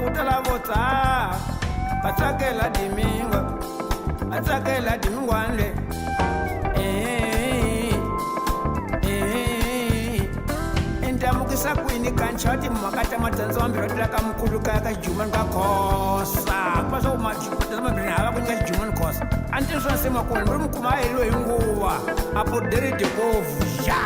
utala vota atakela dimingo atakela dimingwande intamukisa kwini kanchati mwakata matanzo wambira tilaka mkulu kaka juman kakhosa paso umajumana hava kunika juman kosa antiswa sema kwa mbru mkuma ilo yunguwa apo deri dekovu ya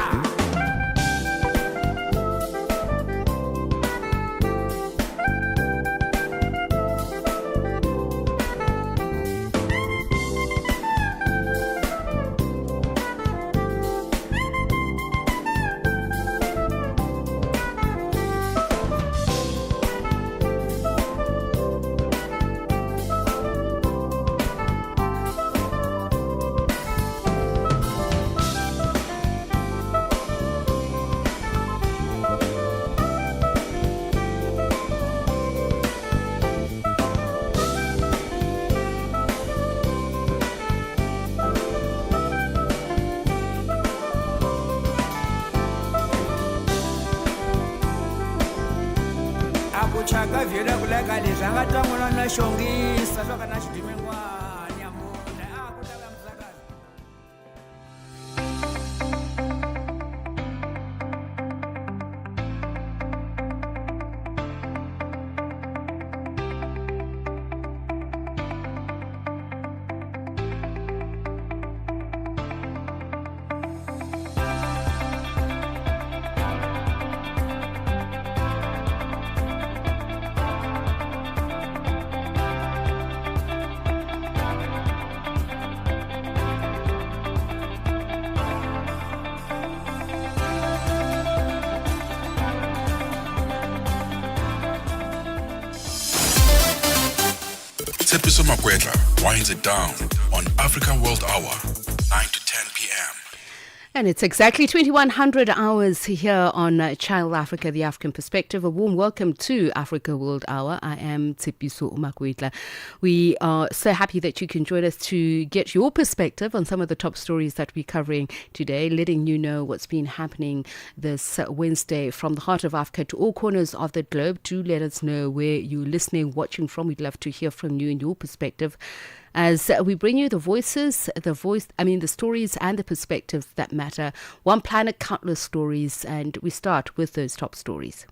chaka vyeda kuleka lezanga tamona na shongisa soka na chidimengwa nyamuna akutaka mzakazi. Tsepiso Makwetla winds it down on African World Hour, 9 to 10 p.m. And it's exactly 2100 hours here on Child Africa, the African Perspective. A warm welcome to Africa World Hour. I am Tsepiso Makwetla. We are so happy that you can join us to get your perspective on some of the top stories that we're covering today, letting you know what's been happening this Wednesday from the heart of Africa to all corners of the globe. Do let us know where you're listening, watching from. We'd love to hear from you and your perspective, as we bring you the stories and the perspectives that matter. One planet, countless stories, and we start with those top stories.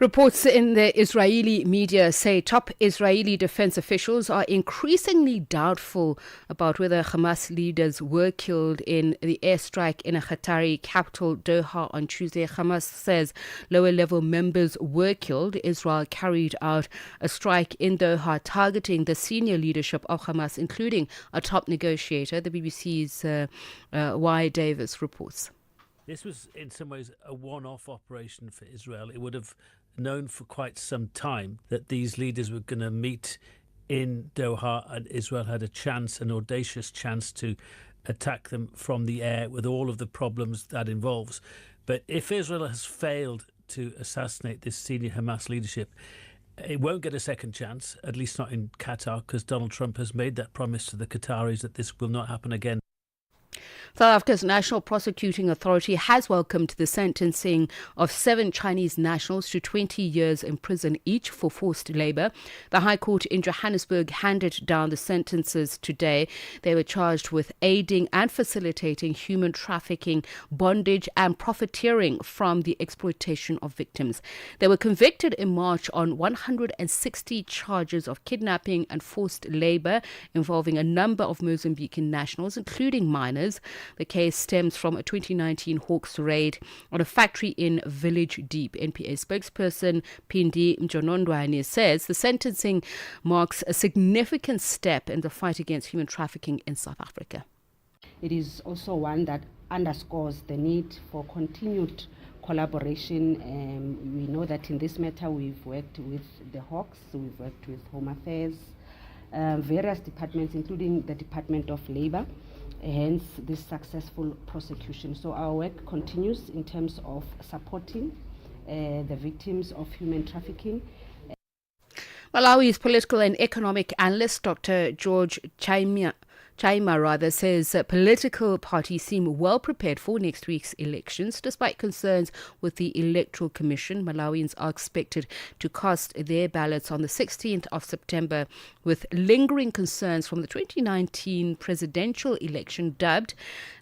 Reports in the Israeli media say top Israeli defense officials are increasingly doubtful about whether Hamas leaders were killed in the airstrike in a Qatari capital, Doha, on Tuesday. Hamas says lower-level members were killed. Israel carried out a strike in Doha targeting the senior leadership of Hamas, including a top negotiator. The BBC's Y. Davis reports. This was in some ways a one-off operation for Israel. It would have known for quite some time that these leaders were going to meet in Doha, and Israel had an audacious chance to attack them from the air with all of the problems that involves. But if Israel has failed to assassinate this senior Hamas leadership, it won't get a second chance, at least not in Qatar, because Donald Trump has made that promise to the Qataris that this will not happen again. South Africa's National Prosecuting Authority has welcomed the sentencing of 7 Chinese nationals to 20 years in prison each for forced labour. The High Court in Johannesburg handed down the sentences today. They were charged with aiding and facilitating human trafficking, bondage and profiteering from the exploitation of victims. They were convicted in March on 160 charges of kidnapping and forced labour involving a number of Mozambican nationals, including minors. The case stems from a 2019 Hawks raid on a factory in Village Deep. NPA spokesperson Phindi Mjonondwane says the sentencing marks a significant step in the fight against human trafficking in South Africa. It is also one that underscores the need for continued collaboration. We know that in this matter we've worked with the Hawks, we've worked with Home Affairs, various departments, including the Department of Labour, hence this successful prosecution. So our work continues in terms of supporting the victims of human trafficking. Malawi's political and economic analyst Dr. George Chaima says political parties seem well prepared for next week's elections. Despite concerns with the Electoral Commission, Malawians are expected to cast their ballots on the 16th of September, with lingering concerns from the 2019 presidential election dubbed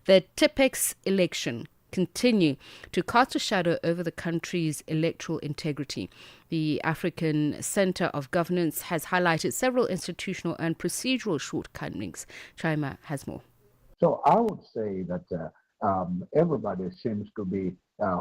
the Tipex election continue to cast a shadow over the country's electoral integrity. The African Centre of Governance has highlighted several institutional and procedural shortcomings. Chaima has more. So I would say that everybody seems to be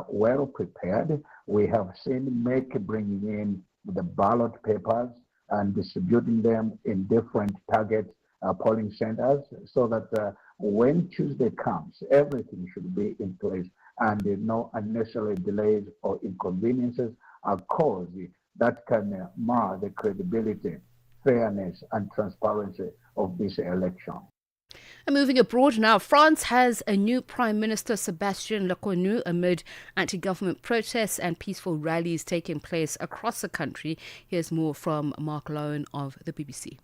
well prepared. We have seen MEC bringing in the ballot papers and distributing them in different target polling centers, so that when Tuesday comes, everything should be in place and no unnecessary delays or inconveniences are caused that can mar the credibility, fairness, and transparency of this election. And moving abroad now, France has a new Prime Minister, Sébastien Lecornu, amid anti-government protests and peaceful rallies taking place across the country. Here's more from Mark Lowen of the BBC.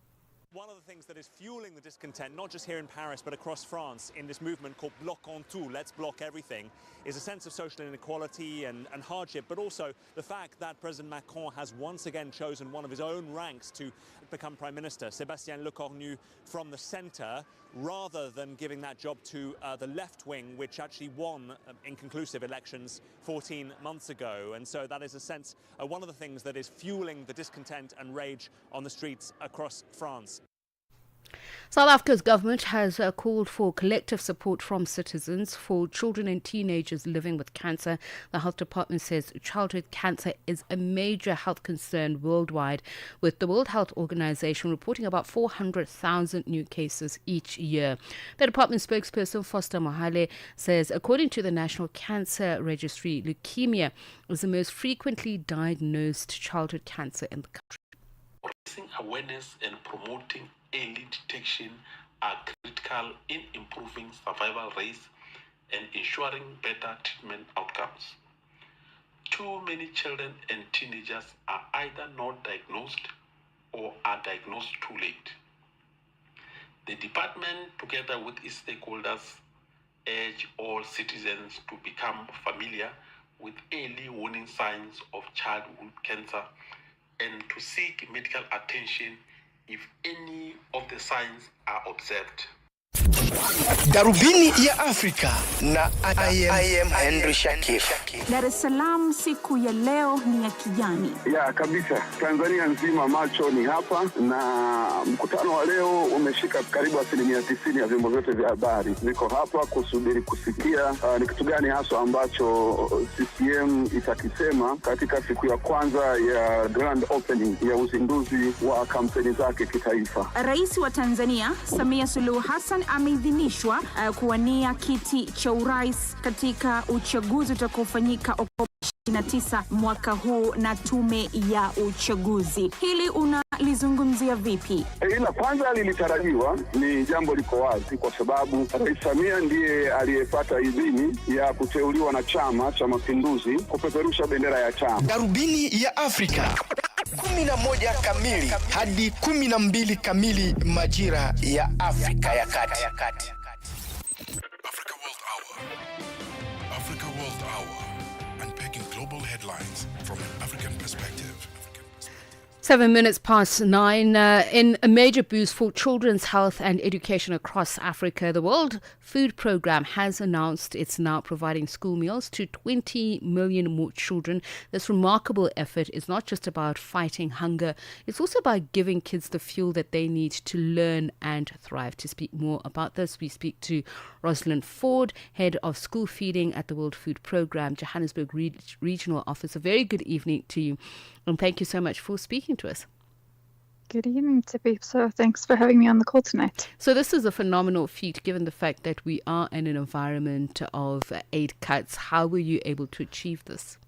One of the things that is fueling the discontent, not just here in Paris, but across France, in this movement called Bloquons Tout, let's block everything, is a sense of social inequality and hardship, but also the fact that President Macron has once again chosen one of his own ranks to become Prime Minister, Sébastien Lecornu from the centre, rather than giving that job to the left wing, which actually won inconclusive elections 14 months ago. And so that is a sense, one of the things that is fueling the discontent and rage on the streets across France. South Africa's government has called for collective support from citizens for children and teenagers living with cancer. The health department says childhood cancer is a major health concern worldwide, with the World Health Organization reporting about 400,000 new cases each year. The department spokesperson Foster Mohale says, according to the National Cancer Registry, leukemia is the most frequently diagnosed childhood cancer in the country. Raising awareness and promoting early detection are critical in improving survival rates and ensuring better treatment outcomes. Too many children and teenagers are either not diagnosed or are diagnosed too late. The department, together with its stakeholders, urge all citizens to become familiar with early warning signs of childhood cancer and to seek medical attention if any of the signs are observed. Darubini ya Afrika na I am Henry Shakif. Dar es Salaam siku ya leo ni ya kijani. Ya kabisa, Tanzania nzima macho ni hapa, na mkutano wa leo umeshika karibu 90% ya vyombo vyote vya habari. Niko hapa kusubiri kusikia ni kitu gani hasa ambacho CCM itakisema katika siku ya kwanza ya grand opening ya uzinduzi wa kampeni zake kitaifa. Rais wa Tanzania Samia Suluhu Hassan ameidhinishwa kuwania kiti cha urais katika uchaguzi utakaofanyika Oktoba 29 mwaka huu na tume ya uchaguzi. Hili unalizungumzia vipi? Ila kwanza lilitarajiwa, ni jambo liko wazi kwa sababu Rais Samia ndiye aliyepata idhini ya kuteuliwa na Chama cha Mapinduzi kupeperusha bendera ya chama. Darubini ya Afrika 11 kamili hadi 12 kamili majira ya Afrika ya Kati. Africa World Hour. Africa World Hour. Unpacking global headlines from an African perspective. 7 minutes past 9. In a major boost for children's health and education across Africa, the World Food Programme has announced it's now providing school meals to 20 million more children. This remarkable effort is not just about fighting hunger, it's also about giving kids the fuel that they need to learn and thrive. To speak more about this, we speak to Rosalind Ford, Head of School Feeding at the World Food Programme, Johannesburg Regional Office. A very good evening to you, and thank you so much for speaking to us. Good evening, Tippy. So thanks for having me on the call tonight. So this is a phenomenal feat, given the fact that we are in an environment of aid cuts. How were you able to achieve this?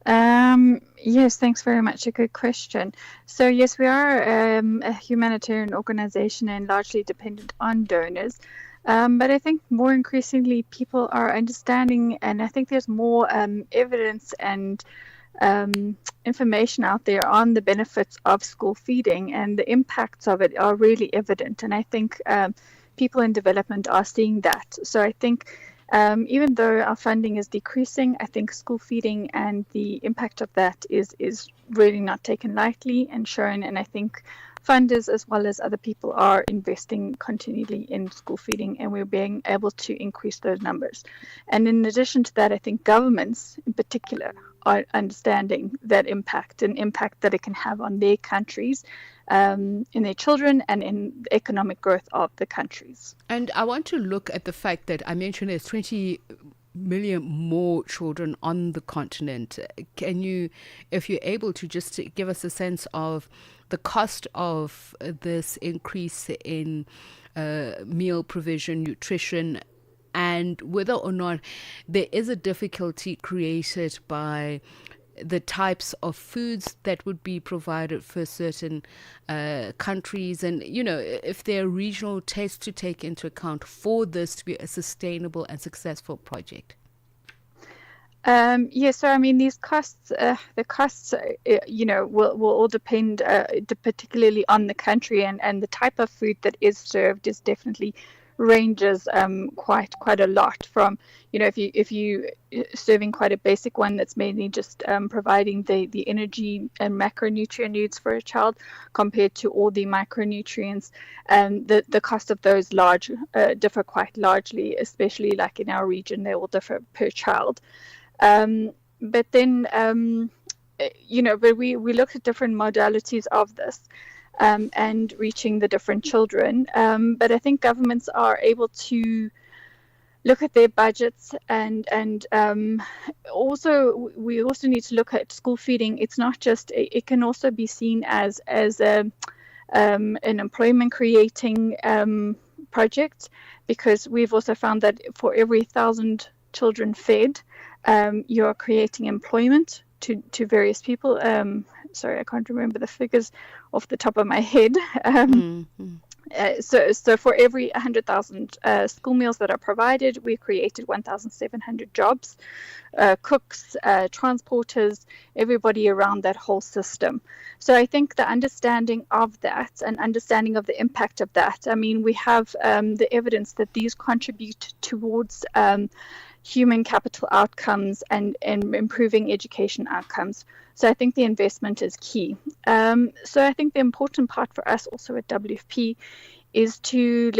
Yes, thanks very much. A good question. So yes, we are a humanitarian organization and largely dependent on donors. But I think more increasingly people are understanding, and I think there's more evidence and information out there on the benefits of school feeding, and the impacts of it are really evident. And I think people in development are seeing that. So I think even though our funding is decreasing, I think school feeding and the impact of that is really not taken lightly and shown. And I think funders as well as other people are investing continually in school feeding, and we're being able to increase those numbers. And in addition to that, I think governments in particular are understanding that impact and impact that it can have on their countries, in their children, and in the economic growth of the countries. And I want to look at the fact that I mentioned there's 20 million more children on the continent. Can you, if you're able to, just give us a sense of the cost of this increase in meal provision, nutrition, and whether or not there is a difficulty created by the types of foods that would be provided for certain countries, and if there are regional tastes to take into account for this to be a sustainable and successful project. So I mean, these costs, the costs, will all depend particularly on the country, and the type of food that is served is definitely ranges quite a lot from, if you serving quite a basic one that's mainly just providing the energy and macronutrient needs for a child compared to all the micronutrients, and the cost of those differ quite largely, especially like in our region, they will differ per child. But then, but we looked at different modalities of this and reaching the different children. But I think governments are able to look at their budgets, and also we also need to look at school feeding. It's not just, it can also be seen as an employment creating project, because we've also found that for every 1,000 children fed, you are creating employment to various people. Sorry, I can't remember the figures off the top of my head. So for every 100,000 school meals that are provided, we created 1,700 jobs, cooks, transporters, everybody around that whole system. So I think the understanding of that and understanding of the impact of that, I mean, we have the evidence that these contribute towards human capital outcomes and improving education outcomes. So I think the investment is key. So I think the important part for us also at WFP is to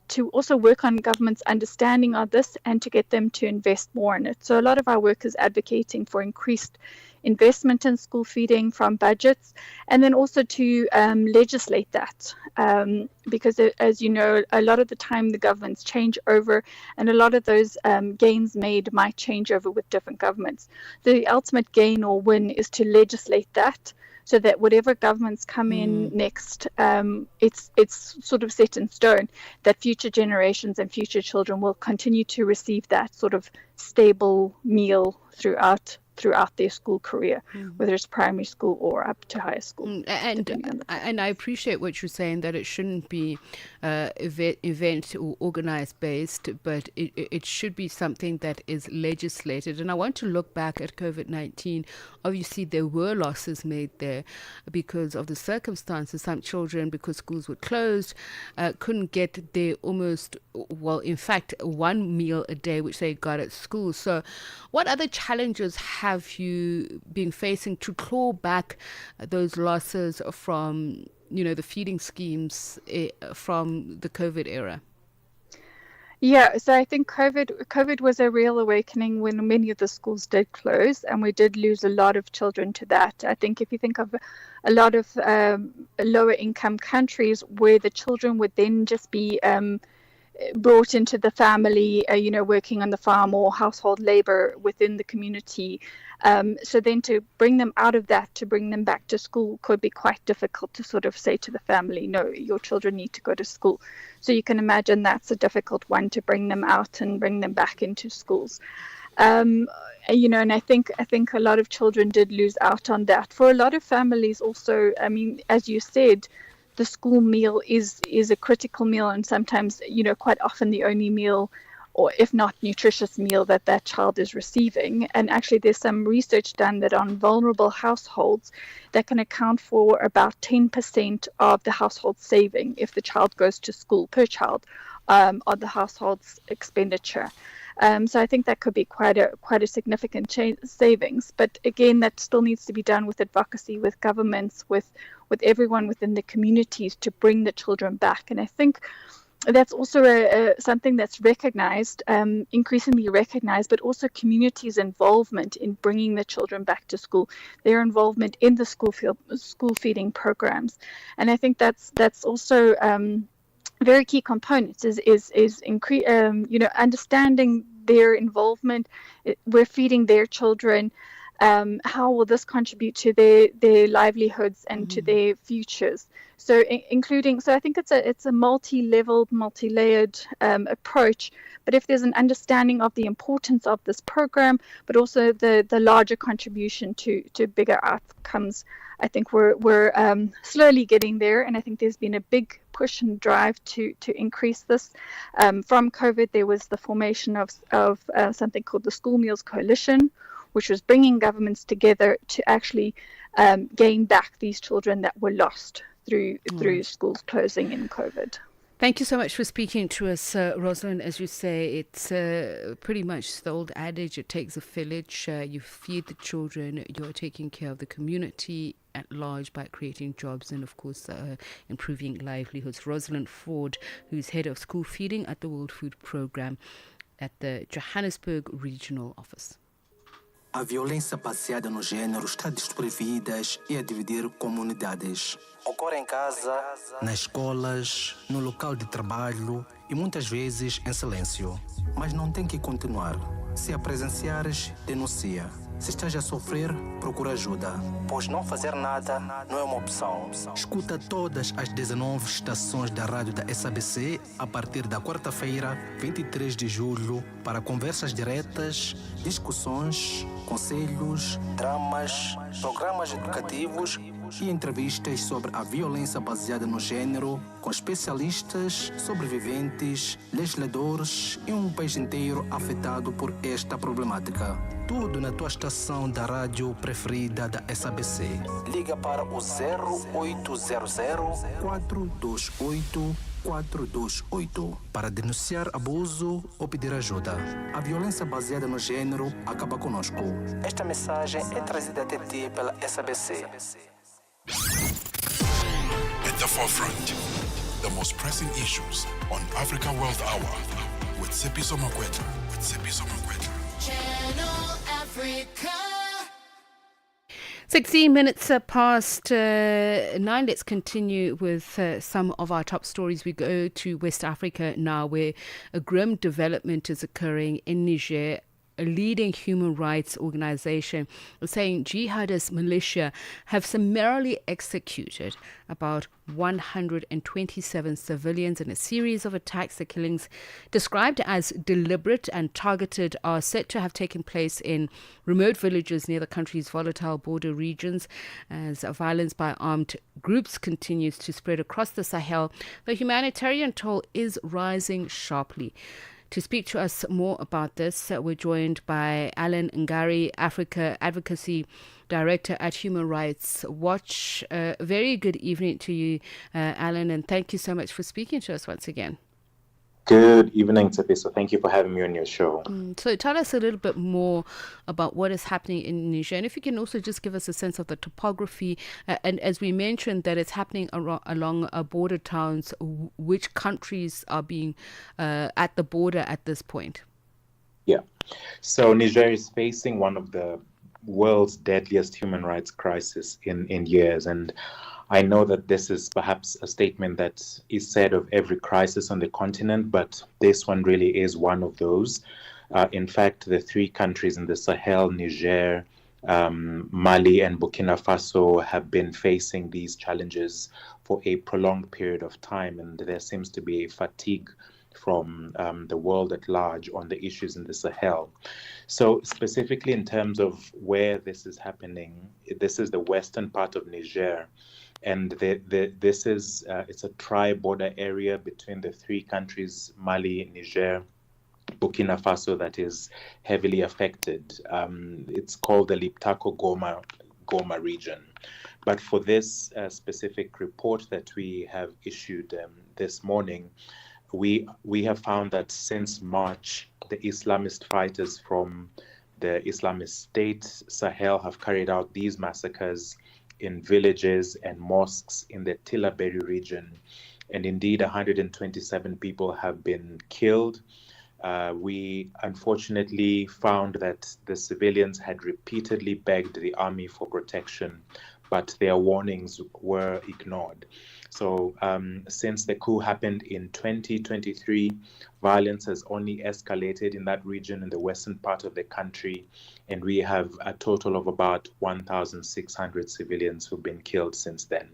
to also work on government's understanding of this and to get them to invest more in it. So a lot of our work is advocating for increased investment in school feeding from budgets, and then also to legislate that, because as you know, a lot of the time the governments change over, and a lot of those gains made might change over with different governments. The ultimate gain or win is to legislate that, so that whatever governments come in next, it's sort of set in stone that future generations and future children will continue to receive that sort of stable meal throughout their school career, whether it's primary school or up to higher school. And I appreciate what you're saying, that it shouldn't be event or organized based, but it should be something that is legislated. And I want to look back at COVID-19. Obviously, there were losses made there because of the circumstances. Some children, because schools were closed, couldn't get their in fact, one meal a day, which they got at school. So what other challenges have you been facing to claw back those losses from, the feeding schemes from the COVID era? Yeah, so I think COVID was a real awakening when many of the schools did close, and we did lose a lot of children to that. I think if you think of a lot of lower income countries where the children would then just be brought into the family, working on the farm or household labor within the community. So then to bring them out of that, to bring them back to school could be quite difficult to sort of say to the family, no, your children need to go to school. So you can imagine that's a difficult one, to bring them out and bring them back into schools. And I think a lot of children did lose out on that. For a lot of families also, I mean, as you said, the school meal is a critical meal, and sometimes, quite often the only meal or if not nutritious meal that that child is receiving. And actually there's some research done that on vulnerable households that can account for about 10% of the household saving if the child goes to school per child, of the household's expenditure. So I think that could be quite a significant savings. But again, that still needs to be done with advocacy, with governments, with everyone within the communities to bring the children back. And I think that's also something that's recognized, increasingly recognized, but also communities' involvement in bringing the children back to school, their involvement in the school feeding programs. And I think that's also very key components is understanding their involvement. We're feeding their children. How will this contribute to their livelihoods and to their futures? So so I think it's a multi-leveled, multi-layered approach. But if there's an understanding of the importance of this program, but also the larger contribution to bigger outcomes, I think we're slowly getting there. And I think there's been a big push and drive to increase this. From COVID, there was the formation of something called the School Meals Coalition, which was bringing governments together to actually gain back these children that were lost through schools closing in COVID. Thank you so much for speaking to us, Rosalind. As you say, it's pretty much the old adage, it takes a village. You feed the children, you're taking care of the community at large by creating jobs and, of course, improving livelihoods. Rosalind Ford, who's head of school feeding at the World Food Programme at the Johannesburg Regional Office. A violência baseada no gênero está a destruir vidas e a dividir comunidades. Ocorre em casa, nas escolas, no local de trabalho e muitas vezes em silêncio. Mas não tem que continuar. Se a presenciares, denuncia. Se estás a sofrer, procura ajuda. Pois não fazer nada não é uma opção. Escuta todas as 19 estações da rádio da SABC a partir da quarta-feira, 23 de julho, para conversas diretas, discussões, conselhos, dramas, programas educativos e entrevistas sobre a violência baseada no gênero, com especialistas, sobreviventes, legisladores e um país inteiro afetado por esta problemática. Tudo na tua estação da rádio preferida da SABC. Liga para o 0800 428 428 para denunciar abuso ou pedir ajuda. A violência baseada no gênero acaba conosco. Esta mensagem é trazida até ti pela SABC. At the forefront, the most pressing issues on Africa World Hour with Tshepiso Makwetla. Channel Africa. 16 minutes past 9. Let's continue with some of our top stories. We go to West Africa now, where a grim development is occurring in Niger. A leading human rights organization is saying jihadist militia have summarily executed about 127 civilians in a series of attacks. The killings, described as deliberate and targeted, are said to have taken place in remote villages near the country's volatile border regions. As violence by armed groups continues to spread across the Sahel, the humanitarian toll is rising sharply. To speak to us more about this, we're joined by Alan Ngari, Africa Advocacy Director at Human Rights Watch. Very good evening to you, Alan, and thank you so much for speaking to us once again. Good evening, Tshepiso. Thank you for having me on your show. So tell us a little bit more about what is happening in Niger. And if you can also just give us a sense of the topography. And as we mentioned, that it's happening along border towns, which countries are being at the border at this point? Yeah. So Niger is facing one of the world's deadliest human rights crises in years. And I know that this is perhaps a statement that is said of every crisis on the continent, but this one really is one of those. In fact, the three countries in the Sahel, Niger, Mali, and Burkina Faso, have been facing these challenges for a prolonged period of time, and there seems to be a fatigue from the world at large on the issues in the Sahel. So specifically in terms of where this is happening, this is the western part of Niger. And this is it's a tri-border area between the three countries, Mali, Niger, Burkina Faso that is heavily affected. It's called the Liptako Goma region. But for this specific report that we have issued this morning, we have found that since March, the Islamist fighters from the Islamist State Sahel have carried out these massacres in villages and mosques in the Tillaberi region. And indeed, 127 people have been killed. We unfortunately found that the civilians had repeatedly begged the army for protection, but their warnings were ignored. So since the coup happened in 2023, violence has only escalated in that region, in the western part of the country, and we have a total of about 1,600 civilians who've been killed since then.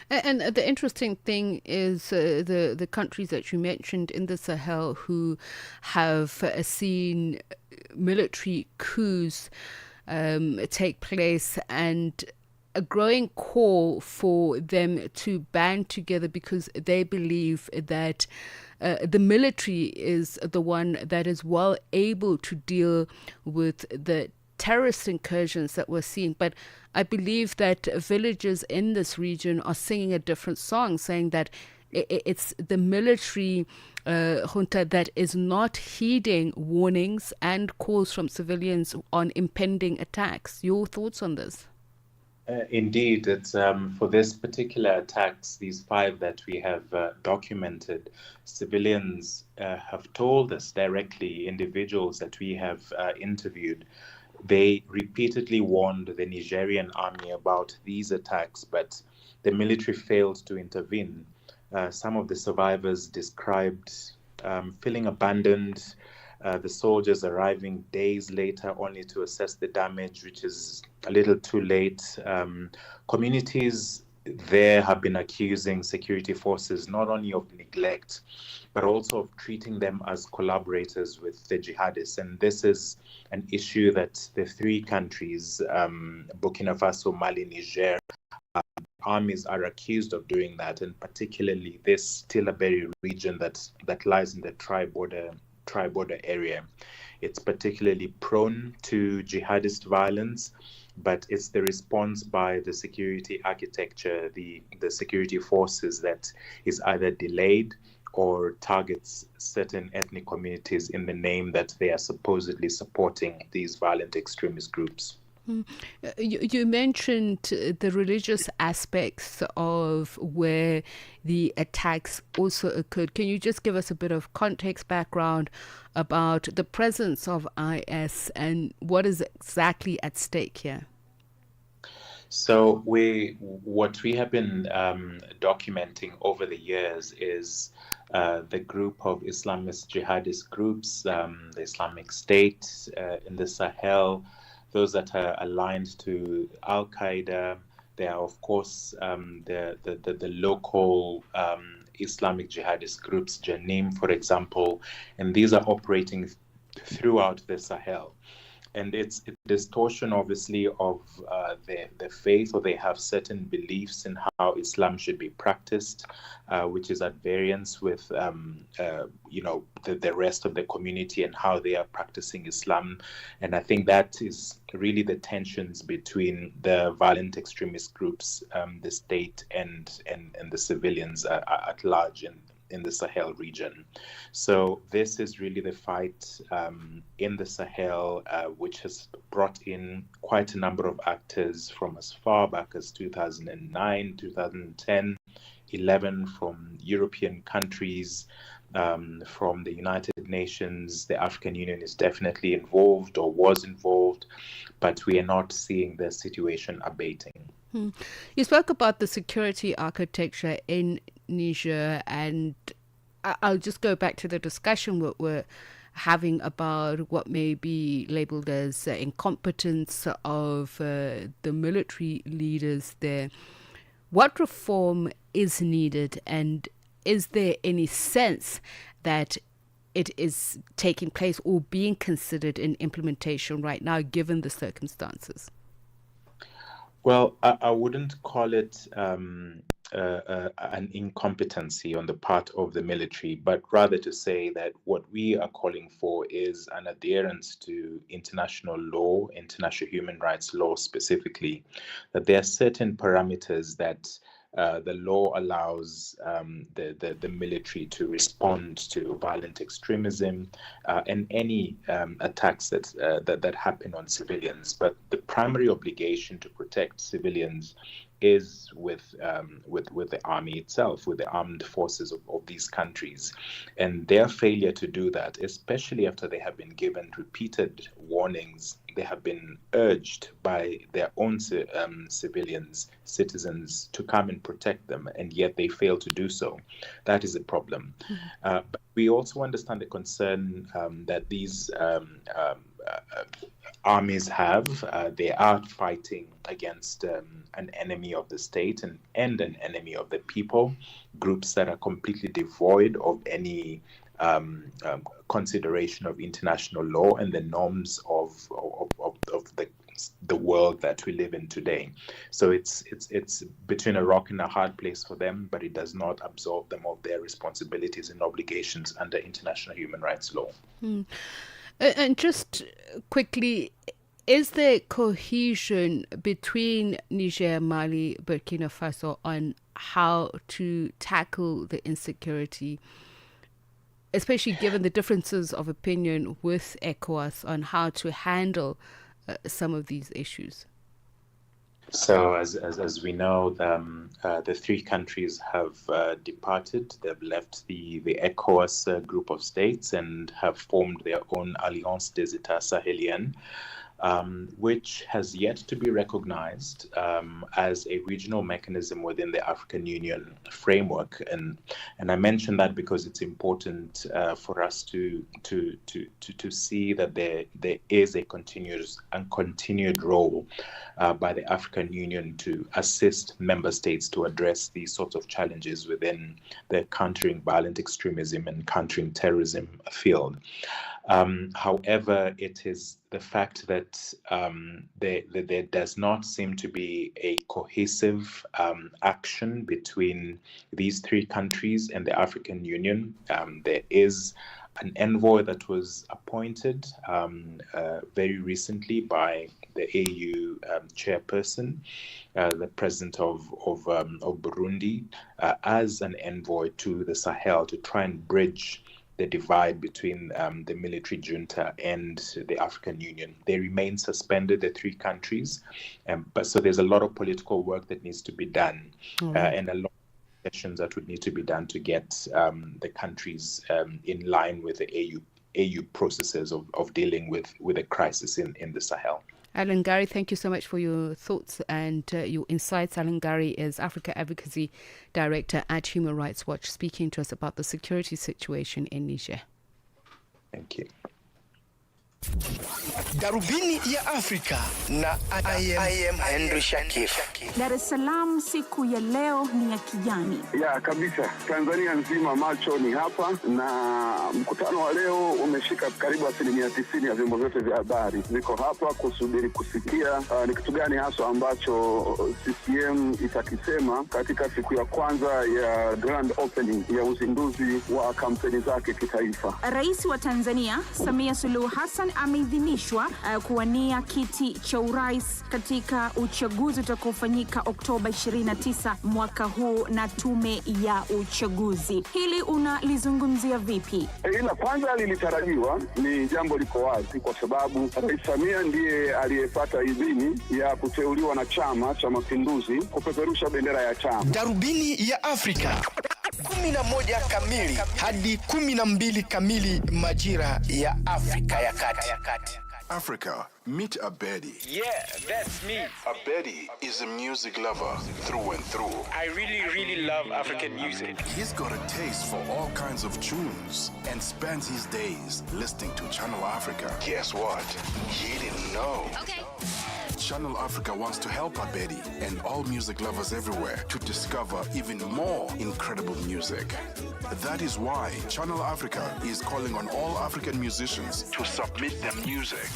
And the interesting thing is the countries that you mentioned in the Sahel who have seen military coups take place, and a growing call for them to band together because they believe that the military is the one that is well able to deal with the terrorist incursions that we're seeing. But I believe that villagers in this region are singing a different song, saying that it's the military junta that is not heeding warnings and calls from civilians on impending attacks. Your thoughts on this? Indeed, it's for this particular attacks, these 5 that we have documented, civilians have told us directly, individuals that we have interviewed, they repeatedly warned the Nigerian army about these attacks, but the military failed to intervene. Some of the survivors described feeling abandoned, the soldiers arriving days later only to assess the damage, which is a little too late. Communities there have been accusing security forces not only of neglect, but also of treating them as collaborators with the jihadists. And this is an issue that the 3 countries, Burkina Faso, Mali, Niger, armies are accused of doing that, and particularly this Tillaberi region that lies in the tri-border area. It's particularly prone to jihadist violence, but it's the response by the security architecture, the security forces, that is either delayed or targets certain ethnic communities in the name that they are supposedly supporting these violent extremist groups. You mentioned the religious aspects of where the attacks also occurred. Can you just give us a bit of context background about the presence of IS and what is exactly at stake here? So what we have been documenting over the years is the group of Islamist jihadist groups, the Islamic State in the Sahel, those that are aligned to Al-Qaeda. There are, of course, the local Islamic jihadist groups, Janim, for example, and these are operating throughout the Sahel. And it's a distortion, obviously, of the faith, or they have certain beliefs in how Islam should be practiced, which is at variance with, the rest of the community and how they are practicing Islam. And I think that is really the tensions between the violent extremist groups, the state, and the civilians at large in the Sahel region. So this is really the fight in the Sahel, which has brought in quite a number of actors from as far back as 2009, 2010, 11 from European countries, from the United Nations. The African Union is definitely involved or was involved, but we are not seeing the situation abating. You spoke about the security architecture in Niger, and I'll just go back to the discussion we're having about what may be labeled as incompetence of the military leaders there. What reform is needed, and is there any sense that it is taking place or being considered in implementation right now, given the circumstances? Well, I wouldn't call it an incompetency on the part of the military, but rather to say that what we are calling for is an adherence to international law, international human rights law specifically, that there are certain parameters that the law allows the military to respond to violent extremism and any attacks that happen on civilians. But the primary obligation to protect civilians is with the army itself, with the armed forces of these countries. And their failure to do that, especially after they have been given repeated warnings, they have been urged by their own citizens to come and protect them, and yet they fail to do so. That is a problem. But we also understand the concern that these armies have. They are fighting against an enemy of the state and an enemy of the people, groups that are completely devoid of any consideration of international law and the norms of the world that we live in today. So it's between a rock and a hard place for them, but it does not absolve them of their responsibilities and obligations under international human rights law. And just quickly, is there cohesion between Niger, Mali, Burkina Faso on how to tackle the insecurity, especially given the differences of opinion with ECOWAS on how to handle some of these issues? So as we know, the three countries have departed. They've left the ECOWAS group of states and have formed their own Alliance des États Sahéliens, which has yet to be recognized as a regional mechanism within the African Union framework. And I mention that because it's important for us to see that there is a continued role by the African Union to assist member states to address these sorts of challenges within the countering violent extremism and countering terrorism field. However, it is the fact that there does not seem to be a cohesive action between these three countries and the African Union. There is an envoy that was appointed very recently by the AU chairperson, the president of Burundi, as an envoy to the Sahel to try and bridge the divide between the military junta and the African Union. They remain suspended, the three countries, but so there's a lot of political work that needs to be done, and a lot of sessions that would need to be done to get the countries in line with the AU processes of dealing with a crisis in the Sahel. Alan Gary, thank you so much for your thoughts and your insights. Alan Gary is Africa Advocacy Director at Human Rights Watch, speaking to us about the security situation in Niger. Thank you. Darubini ya Afrika na I am Henry Shakif. Dar es Salaam siku ya leo ni ya kijani. Ya kabisa, Tanzania nzima macho ni hapa, na mkutano wa leo umeshika karibu 90% ya vyombo vyote vya habari viko hapa kusubiri kusikia ni kitu gani hasa ambacho CCM itakisema katika siku ya kwanza ya grand opening ya uzinduzi wa kampeni zake kitaifa. Rais wa Tanzania Samia Suluhu Hassan ameidhinishwa kuwania kiti cha urais katika uchaguzi utakaofanyika Oktoba 29 mwaka huu na tume ya uchaguzi. Hili unalizungumzia vipi? Ila kwanza lilitarajiwa, ni jambo liko wazi kwa sababu Rais Samia ndiye aliyepata idhini ya kuteuliwa na Chama cha Mapinduzi kupeperusha bendera ya chama. Darubini ya Afrika 11 kamili hadi 12 kamili majira ya Afrika ya Kati. Africa, meet Abedi. Yeah, that's me. Abedi is a music lover through and through. I really love African music. He's got a taste for all kinds of tunes and spends his days listening to Channel Africa. Guess what? He didn't know. Okay. Channel Africa wants to help Abedi and all music lovers everywhere to discover even more incredible music. That is why Channel Africa is calling on all African musicians to submit their music.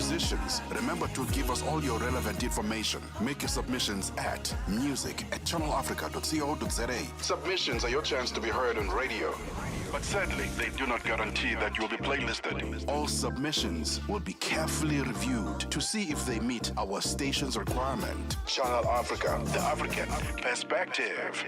musicians, remember to give us all your relevant information. Make your submissions at music@channelafrica.co.za. Submissions are your chance to be heard on radio. But sadly, they do not guarantee that you'll be playlisted. All submissions will be carefully reviewed to see if they meet our station's requirement. Channel Africa, the African perspective.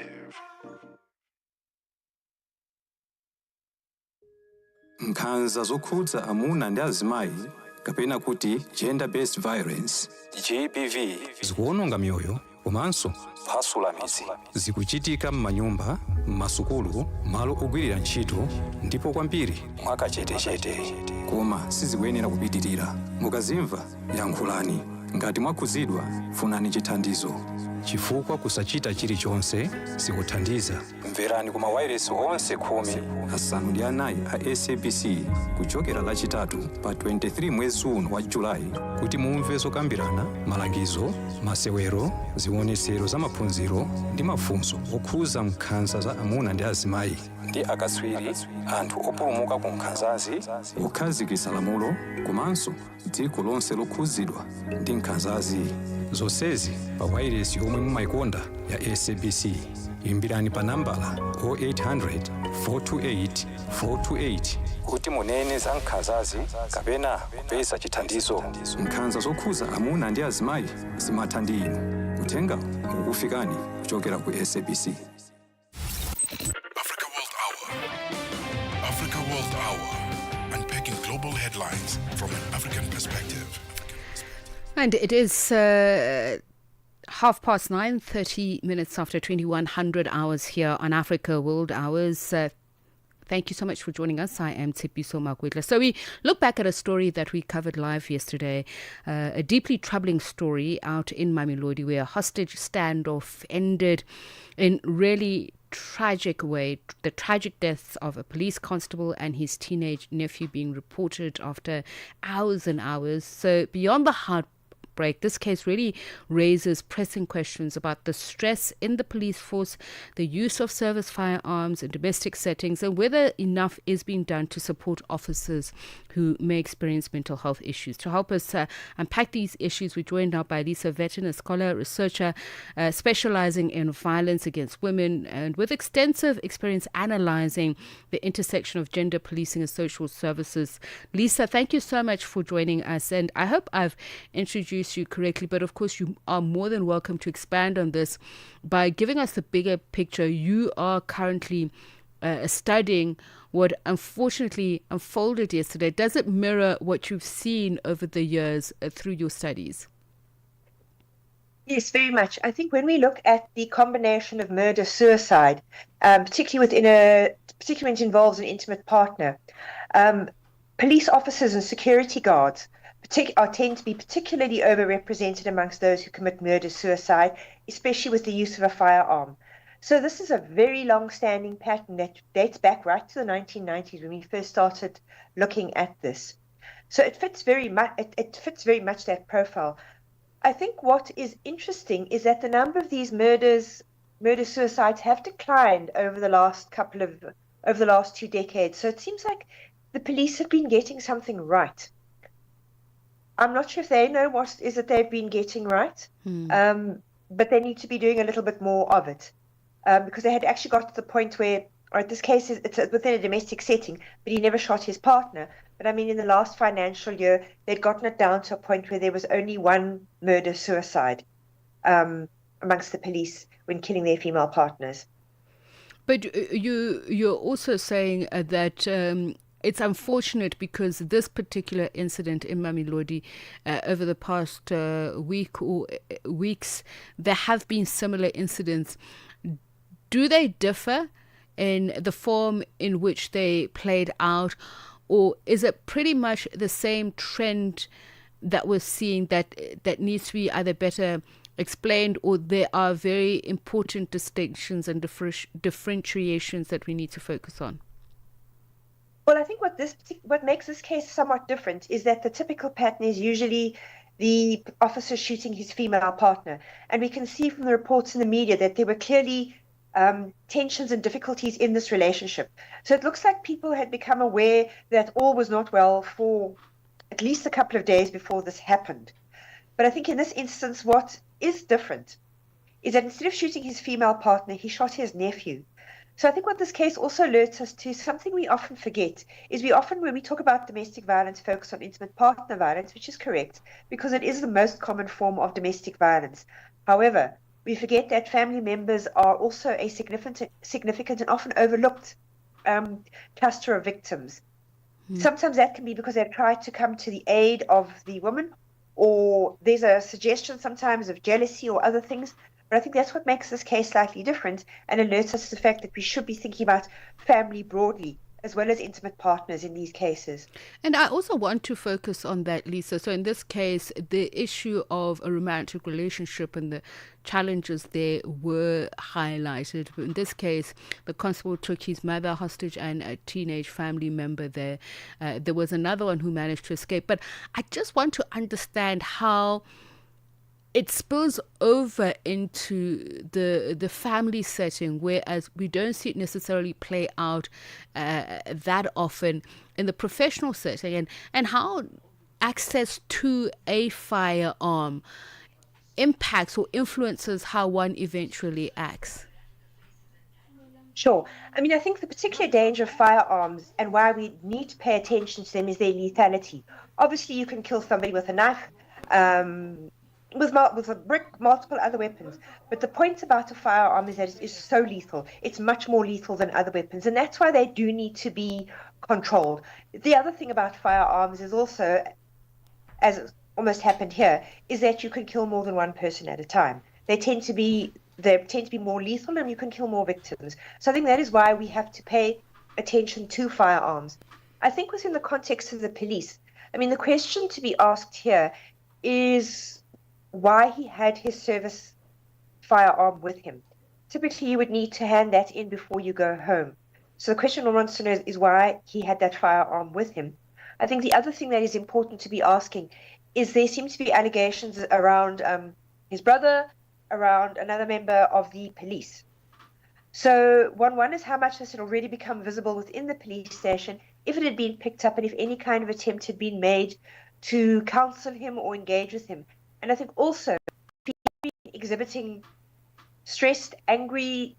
Nkhanza zokhudza amuna ndi azimayi kapena kuti gender-based violence GBV zikuwononga mioyo komanso kuphwasula midzi. Zikuchitika m'manyumba, m'masukulu, malo ogwirira ntchito ndipo kwambiri mwakachetechete. Koma sizikuyenera kupitirira. Mukazimva yankhulani. Ngati mwakhudzidwa funani chithandizo. Chifukwa kusachita chilichonse sikuthandiza. Mverani kuma wireless onse 14 a SABC kuchokera lachitatu pa 23 mwezi uno wa Julai kuti mumve zokambirana, malangizo, masewero, zionetsero za maphunziro ndi mafunso okhuza nkhanza za amuna ndi azimayi ndi akatswiri, anthu opulumuka ku nkhanzazi, kukhazikitsa lamulo komanso dziko lonse lokhudzidwa ndi nkhanzazi. Zonsezi pa wireless yomwe mumayikonda ya SABC. Imbirani pa nambala 0800 428 428 kuti munene za nkhanzazi kapena kupeza chithandizo. Nkhanza zokhuza amuna ndi azimayi zimatha ndi inu. Uthenga ukufikani kuchokera ku SABC. Africa World Hour, unpacking global headlines from an African perspective. And it is 9:30, 30 minutes after 2100 hours here on Africa World Hours. Thank you so much for joining us. I am Tshepiso Makwetla. So we look back at a story that we covered live yesterday, a deeply troubling story out in Mamelodi where a hostage standoff ended in really tragic way. The tragic deaths of a police constable and his teenage nephew being reported after hours and hours. So beyond the heartbreak, this case really raises pressing questions about the stress in the police force, the use of service firearms in domestic settings, and whether enough is being done to support officers who may experience mental health issues. To help us unpack these issues, we're joined now by Lisa Vetten, a scholar, researcher specializing in violence against women and with extensive experience analyzing the intersection of gender policing and social services. Lisa, thank you so much for joining us, and I hope I've introduced you correctly, but of course you are more than welcome to expand on this by giving us the bigger picture. You are currently studying what unfortunately unfolded yesterday. Does it mirror what you've seen over the years through your studies? Yes, very much. I think when we look at the combination of murder-suicide, particularly when it involves an intimate partner, police officers and security guards tend to be particularly overrepresented amongst those who commit murder-suicide, especially with the use of a firearm. So this is a very long-standing pattern that dates back right to the 1990s when we first started looking at this. So it fits very much. It fits very much that profile. I think what is interesting is that the number of these murder-suicides have declined over the last 2 decades. So it seems like the police have been getting something right. I'm not sure if they know what is it they've been getting right, but they need to be doing a little bit more of it, because they had actually got to the point where, or in this case, it's within a domestic setting, but he never shot his partner. But I mean, in the last financial year, they'd gotten it down to a point where there was only one murder-suicide amongst the police when killing their female partners. But you're also saying that it's unfortunate because this particular incident in Mamelodi over the past week or weeks, there have been similar incidents. Do they differ in the form in which they played out, or is it pretty much the same trend that we're seeing that needs to be either better explained, or there are very important distinctions and differentiations that we need to focus on? Well, I think what makes this case somewhat different is that the typical pattern is usually the officer shooting his female partner. And we can see from the reports in the media that there were clearly tensions and difficulties in this relationship. So it looks like people had become aware that all was not well for at least a couple of days before this happened. But I think in this instance, what is different is that instead of shooting his female partner, he shot his nephew. So I think what this case also alerts us to, something we often forget, is we often, when we talk about domestic violence, focus on intimate partner violence, which is correct, because it is the most common form of domestic violence. However, we forget that family members are also a significant and often overlooked cluster of victims. Sometimes that can be because they've tried to come to the aid of the woman, or there's a suggestion sometimes of jealousy or other things. But I think that's what makes this case slightly different and alerts us to the fact that we should be thinking about family broadly as well as intimate partners in these cases. And I also want to focus on that, Lisa. So in this case, the issue of a romantic relationship and the challenges there were highlighted. In this case, the constable took his mother hostage and a teenage family member there. There was another one who managed to escape. But I just want to understand how it spills over into the family setting, whereas we don't see it necessarily play out that often in the professional setting, and how access to a firearm impacts or influences how one eventually acts. Sure. I mean, I think the particular danger of firearms and why we need to pay attention to them is their lethality. Obviously, you can kill somebody with a knife, with a brick, multiple other weapons. But the point about a firearm is that it is so lethal. It's much more lethal than other weapons. And that's why they do need to be controlled. The other thing about firearms is also, as almost happened here, is that you can kill more than one person at a time. They tend to be more lethal and you can kill more victims. So I think that is why we have to pay attention to firearms. I think within the context of the police, I mean, the question to be asked here is why he had his service firearm with him. Typically, you would need to hand that in before you go home. So the question one wants to know is why he had that firearm with him. I think the other thing that is important to be asking is there seem to be allegations around his brother, around another member of the police. So one wonders how much this had already become visible within the police station, if it had been picked up and if any kind of attempt had been made to counsel him or engage with him. And I think also exhibiting stressed, angry,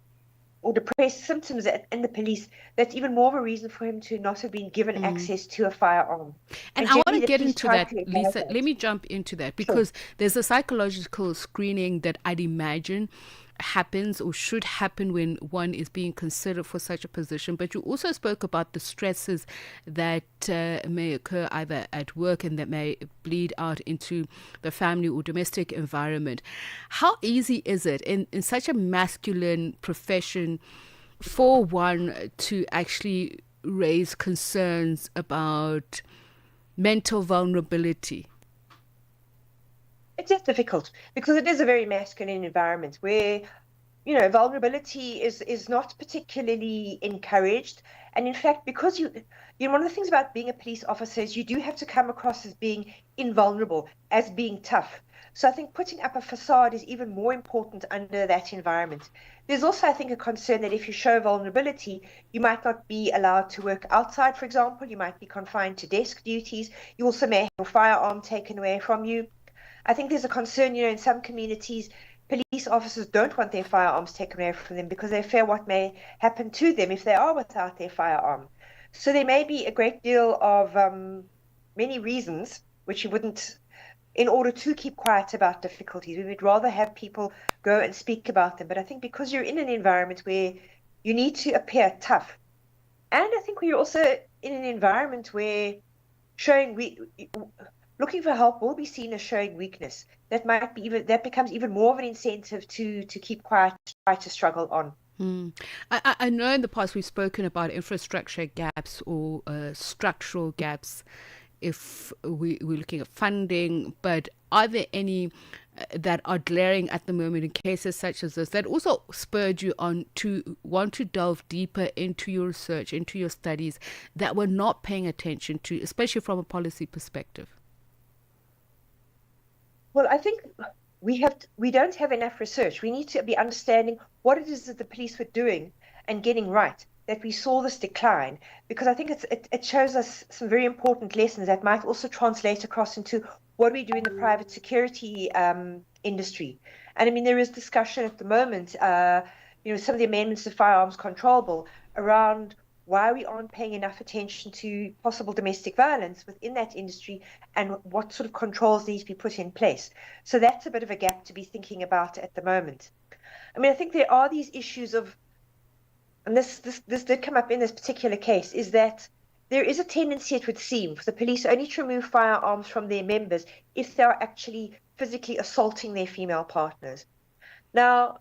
or depressed symptoms in the police, that's even more of a reason for him to not have been given access to a firearm. And I want to get into that, Lisa. Let me jump into that because there's a psychological screening that I'd imagine happens or should happen when one is being considered for such a position. But you also spoke about the stresses that may occur either at work and that may bleed out into the family or domestic environment. How easy is it in such a masculine profession for one to actually raise concerns about mental vulnerability? It is difficult because it is a very masculine environment where, vulnerability is not particularly encouraged. And in fact, because one of the things about being a police officer is you do have to come across as being invulnerable, as being tough. So I think putting up a facade is even more important under that environment. There's also, I think, a concern that if you show vulnerability, you might not be allowed to work outside, for example. You might be confined to desk duties. You also may have your firearm taken away from you. I think there's a concern, in some communities, police officers don't want their firearms taken away from them because they fear what may happen to them if they are without their firearm. So there may be a great deal of many reasons which you wouldn't, in order to keep quiet about difficulties. We would rather have people go and speak about them. But I think because you're in an environment where you need to appear tough, and I think you're also in an environment where looking for help will be seen as showing weakness. That becomes even more of an incentive to keep quiet, try to struggle on. I know in the past we've spoken about infrastructure gaps or structural gaps if we're looking at funding, but are there any that are glaring at the moment in cases such as this that also spurred you on to want to delve deeper into your research, into your studies that we're not paying attention to, especially from a policy perspective? Well, I think we don't have enough research. We need to be understanding what it is that the police were doing and getting right. that we saw this decline, because I think it shows us some very important lessons that might also translate across into what we do in the private security industry. And I mean, there is discussion at the moment, some of the amendments to Firearms Control Bill around why we aren't paying enough attention to possible domestic violence within that industry and what sort of controls need to be put in place. So that's a bit of a gap to be thinking about at the moment. I mean, I think there are these issues of, and this did come up in this particular case, is that there is a tendency, it would seem, for the police only to remove firearms from their members if they are actually physically assaulting their female partners. Now,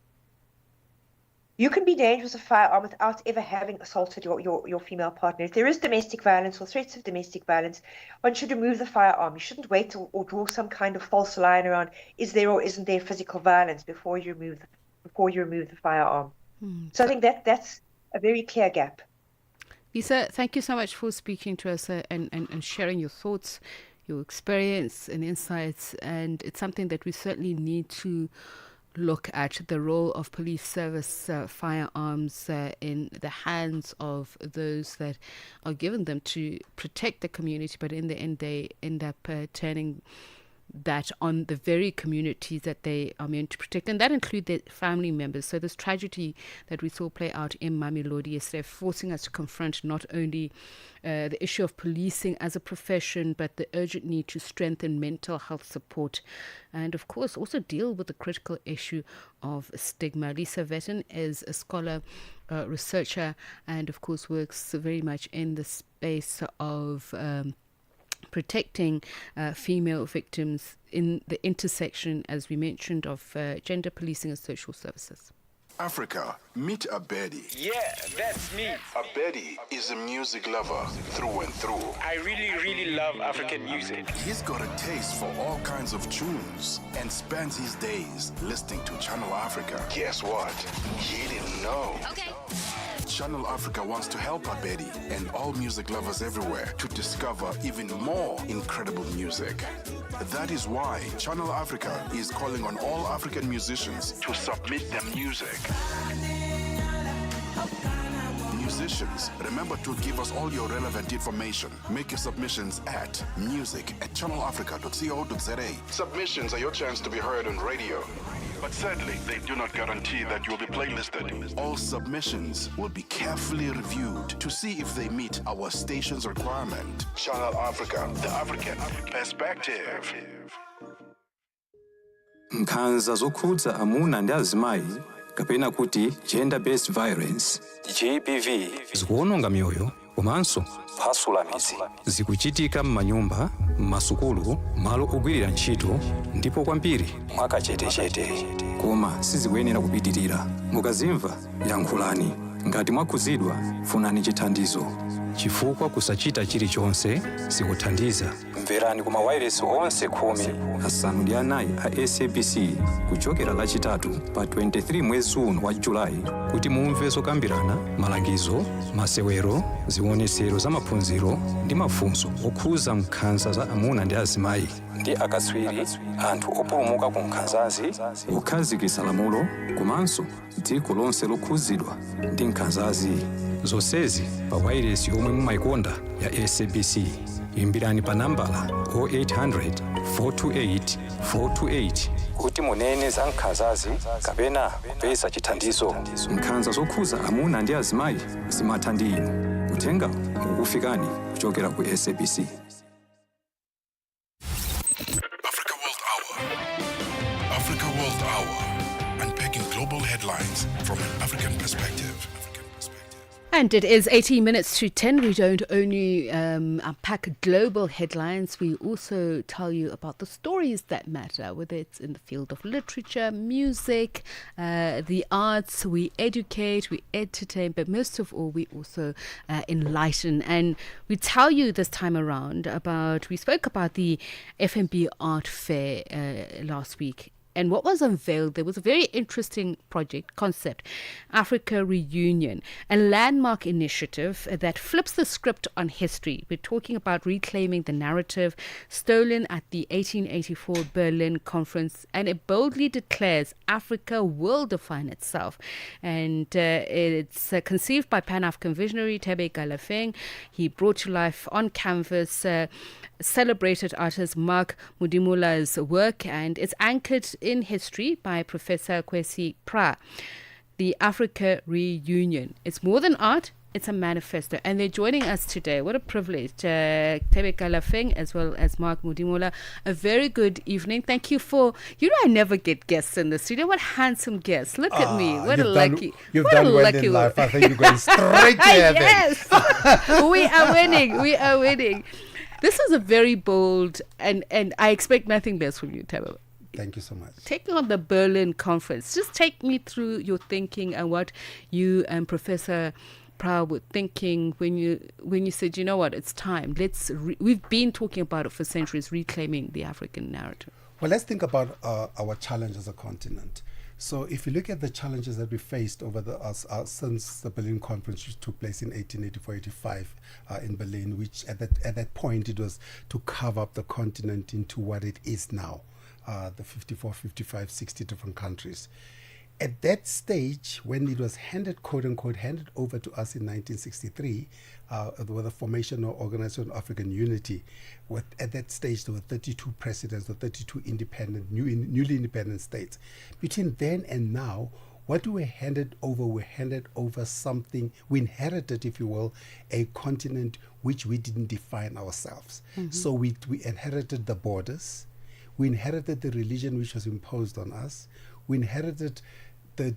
you can be dangerous with a firearm without ever having assaulted your female partner. If there is domestic violence or threats of domestic violence, one should remove the firearm. You shouldn't wait or draw some kind of false line around is there or isn't there physical violence before you remove the firearm. So I think that's a very clear gap. Lisa, thank you so much for speaking to us and sharing your thoughts, your experience and insights. And it's something that we certainly need to look at, the role of police service firearms in the hands of those that are given them to protect the community, but in the end they end up turning that on the very communities that they are meant to protect, and that include their family members. So this tragedy that we saw play out in Mamelodi yesterday, forcing us to confront not only the issue of policing as a profession, but the urgent need to strengthen mental health support and, of course, also deal with the critical issue of stigma. Lisa Vetten is a scholar, researcher, and, of course, works very much in the space of protecting female victims in the intersection, as we mentioned, of gender policing and social services. Africa, meet Abedi. Yeah, that's me. Abedi is a music lover through and through. I really love African music. He's got a taste for all kinds of tunes and spends his days listening to Channel Africa. Guess what? He didn't know. Okay. Channel Africa wants to help Abedi and all music lovers everywhere to discover even more incredible music. That is why Channel Africa is calling on all African musicians to submit their music. Musicians, remember to give us all your relevant information. Make your submissions at music@channelafrica.co.za. Submissions are your chance to be heard on radio. But sadly, they do not guarantee that you'll be playlisted. All submissions will be carefully reviewed to see if they meet our station's requirement. Channel Africa, the African perspective. Nkhanza zokhudza amuna ndi azimayi kapena kuti gender-based violence GBV zikuwononga mioyo komanso kuphwasula midzi. Zikuchitika m'manyumba, m'masukulu, malo ogwirira ntchito ndipo kwambiri mwakachetechete. Koma sizikuyenera kupitirira. Mukazimva yankhulani. Ngati mwakhuzidwa funani chithandizo. Chifukwa kusachita chilichonse sikuthandiza. Mverani kuma wireless onse 14 a SABC kuchokera lachitatu pa 23 mwezi uno wa Julai kuti mumve zokambirana, malangizo, masewero, zionetsero za maphunziro ndi mafunso okhuza nkhanza za amuna ndi azimayi ndi akatswiri, anthu opulumuka ku nkhanzazi, kukhazikitsa lamulo komanso dziko lonse lokhuzidwa ndi nkhanzazi. Zonsezi pa wireless yomwe mumayikonda ya SABC. Imbirani pa nambala 0800 428 428 kuti munene za nkhanzazi kapena kupeza chithandizo. Nkhanza zokhuza amuna ndi azimayi zimatha ndi inu. Uthenga ukufikani kuchokera ku SABC. Africa World Hour, unpacking global headlines from an African perspective. And it is 18 minutes to 10. We don't only unpack global headlines, we also tell you about the stories that matter, whether it's in the field of literature, music, the arts. We educate, we entertain, but most of all, we also enlighten. And we tell you this time around we spoke about the FNB Art Fair last week And what was unveiled, there was a very interesting project concept, Africa Reunion, a landmark initiative that flips the script on history. We're talking about reclaiming the narrative stolen at the 1884 Berlin Conference, and it boldly declares Africa will define itself. And it's conceived by Pan-African visionary Thebe Galafeng. He brought to life on canvas celebrated artist Mark Mudimula's work, and it's anchored in history by Professor Kwesi Pra. The Africa Reunion. It's more than art, it's a manifesto. And they're joining us today. What a privilege. Thebe Galafeng as well as Mark Mudimula. A very good evening. Thank you for, I never get guests in the studio. What handsome guests. Look at me. What a lucky. You've done well in life. I think you're going straight to heaven. Yes. We are winning. We are winning. This is a very bold, and I expect nothing less from you, Thebe. Thank you so much. Taking on the Berlin Conference, just take me through your thinking and what you and Professor Pra were thinking when you said, it's time. We've been talking about it for centuries, reclaiming the African narrative. Well, let's think about our challenge as a continent. So if you look at the challenges that we faced over since the Berlin Conference, which took place in 1884-85 in Berlin, which at that point it was to carve up the continent into what it is now, the 54, 55, 60 different countries. At that stage, when it was quote unquote, handed over to us in 1963, with the formation of Organization of African Unity, at that stage there were 32 presidents, or 32 newly independent states. Between then and now, what we were handed over something, we inherited, if you will, a continent which we didn't define ourselves. Mm-hmm. So we inherited the borders, we inherited the religion which was imposed on us, we inherited the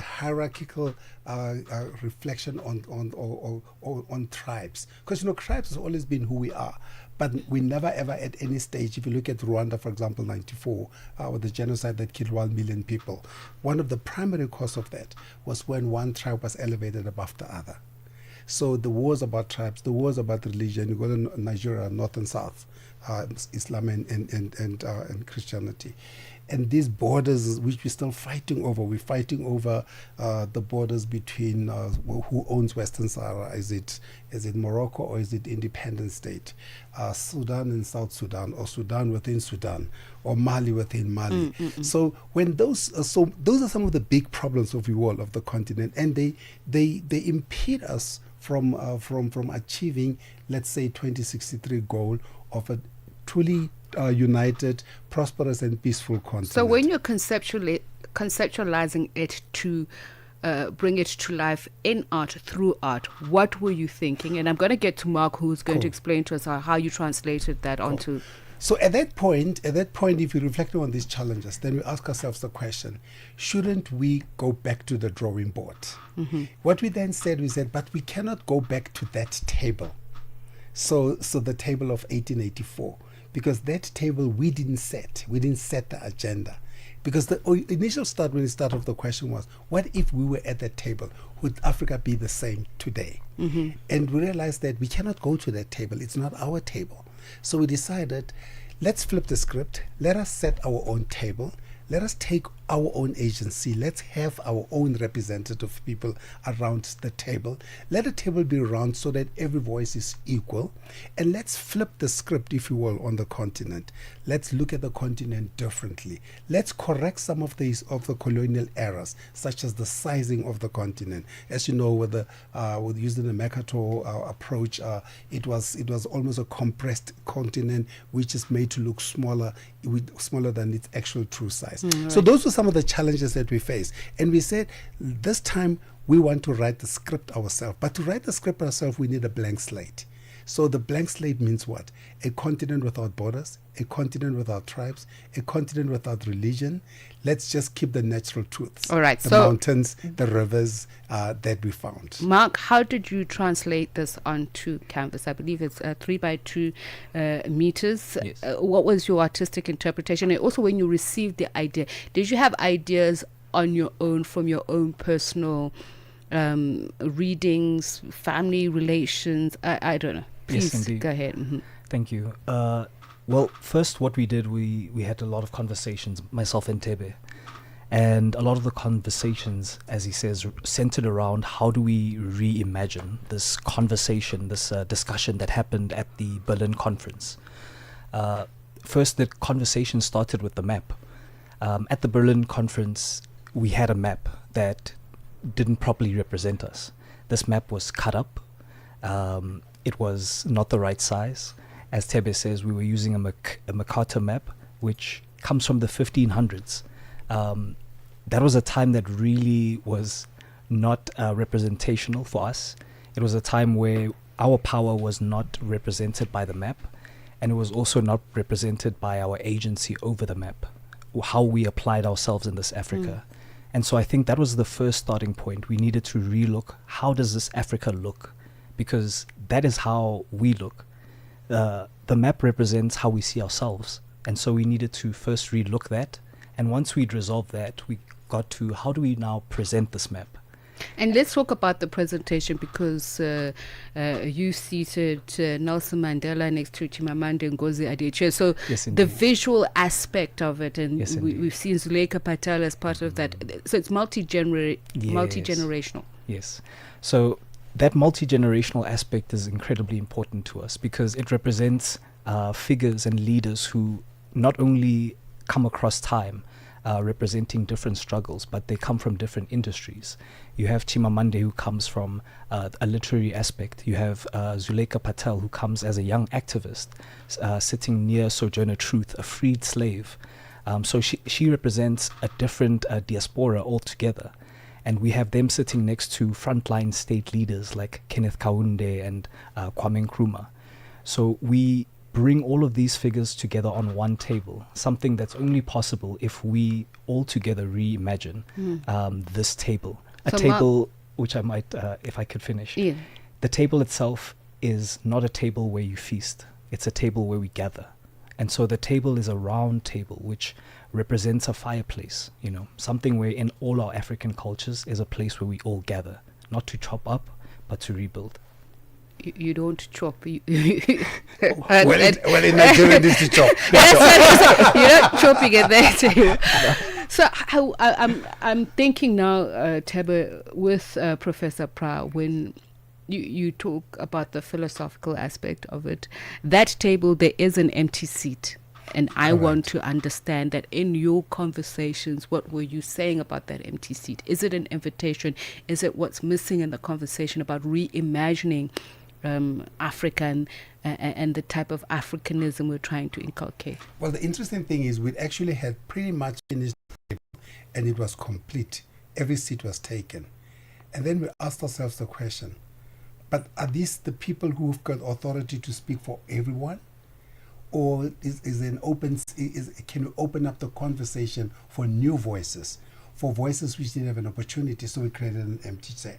hierarchical reflection on tribes, because tribes has always been who we are, but we never ever at any stage, if you look at Rwanda, for example, 94, with the genocide that killed 1 million people, one of the primary causes of that was when one tribe was elevated above the other. So the wars about tribes, the wars about religion, you go to Nigeria, north and south, Islam and Christianity. And these borders, which we're still fighting over, the borders between who owns Western Sahara. Is it Morocco, or is it independent state? Sudan and South Sudan, or Sudan within Sudan, or Mali within Mali. So when those are some of the big problems of the world, of the continent, and they impede us from achieving, let's say, 2063 goal of a truly united, prosperous and peaceful continent. So when you're conceptualizing it to bring it to life in art, through art, what were you thinking? And I'm going to get to Mark, who's going to explain to us how you translated that onto... So at that point, if we reflect on these challenges, then we ask ourselves the question, shouldn't we go back to the drawing board? Mm-hmm. What we then said, but we cannot go back to that table. So the table of 1884. Because that table we didn't set the agenda. Because the initial start, when we started off, the question was, what if we were at that table? Would Africa be the same today? Mm-hmm. And we realized that we cannot go to that table. It's not our table. So we decided, let's flip the script. Let us set our own table. Let us take our own agency. Let's have our own representative people around the table. Let the table be round so that every voice is equal. And let's flip the script, if you will, on the continent. Let's look at the continent differently. Let's correct some of the colonial errors, such as the sizing of the continent. As you know, with using the Mercator approach, it was almost a compressed continent, which is made to look smaller than its actual true size. Right. So those were some of the challenges that we faced. And we said, this time we want to write the script ourselves. But to write the script ourselves, we need a blank slate. So the blank slate means what? A continent without borders, a continent without tribes, a continent without religion. Let's just keep the natural truths. All right. The mountains, the rivers that we found. Mark, how did you translate this onto canvas? I believe it's 3 by 2 meters. Yes. What was your artistic interpretation? And also, when you received the idea, did you have ideas on your own, from your own personal readings, family relations? I don't know. Please, yes, indeed. Go ahead. Mm-hmm. Thank you. Well, first what we did, we had a lot of conversations, myself and Tebe. And a lot of the conversations, as he says, centered around how do we reimagine this conversation, this discussion that happened at the Berlin conference. First, the conversation started with the map. At the Berlin conference, we had a map that didn't properly represent us. This map was cut up. It was not the right size. As Tebe says, we were using a Mercator map, which comes from the 1500s. That was a time that really was not representational for us. It was a time where our power was not represented by the map, and it was also not represented by our agency over the map, how we applied ourselves in this Africa. And so I think that was the first starting point. We needed to relook, how does this Africa look? Because that is how we look. The map represents how we see ourselves. And so we needed to first relook that. And once we'd resolved that, we got to how do we now present this map? And let's talk about the presentation, because you seated Nelson Mandela next to Chimamanda Ngozi Adichie. So Yes, the indeed. visual aspect of it, and Yes, we've seen Zuleika Patel as part of that. So it's multi-generational. Yes. So that multi-generational aspect is incredibly important to us because it represents figures and leaders who not only come across time representing different struggles, but they come from different industries. You have Chimamanda, who comes from a literary aspect. You have Zuleika Patel, who comes as a young activist, sitting near Sojourner Truth, a freed slave. So she represents a different diaspora altogether. And we have them sitting next to frontline state leaders like Kenneth Kaunda and Kwame Nkrumah. So we bring all of these figures together on one table, something that's only possible if we all together reimagine this table. A So table which I might, if I could finish. Yeah. The table itself is not a table where you feast. It's a table where we gather. And so the table is a round table which represents a fireplace, you know, something where in all our African cultures is a place where we all gather, not to chop up, but to rebuild. You don't chop. Well, in Nigeria, it is to chop. You're not chopping at that table. So I'm thinking now, Tebe, with Professor Pra, when you talk about the philosophical aspect of it, that table, there is an empty seat. And I want to understand that in your conversations, what were you saying about that empty seat? Is it an invitation? Is it what's missing in the conversation about reimagining Africa and the type of Africanism we're trying to inculcate? Well, the interesting thing is we actually had pretty much finished the table, and it was complete. Every seat was taken. And then we asked ourselves the question, but are these the people who've got authority to speak for everyone? Or can we open up the conversation for new voices, for voices which didn't have an opportunity? So we created an empty chair.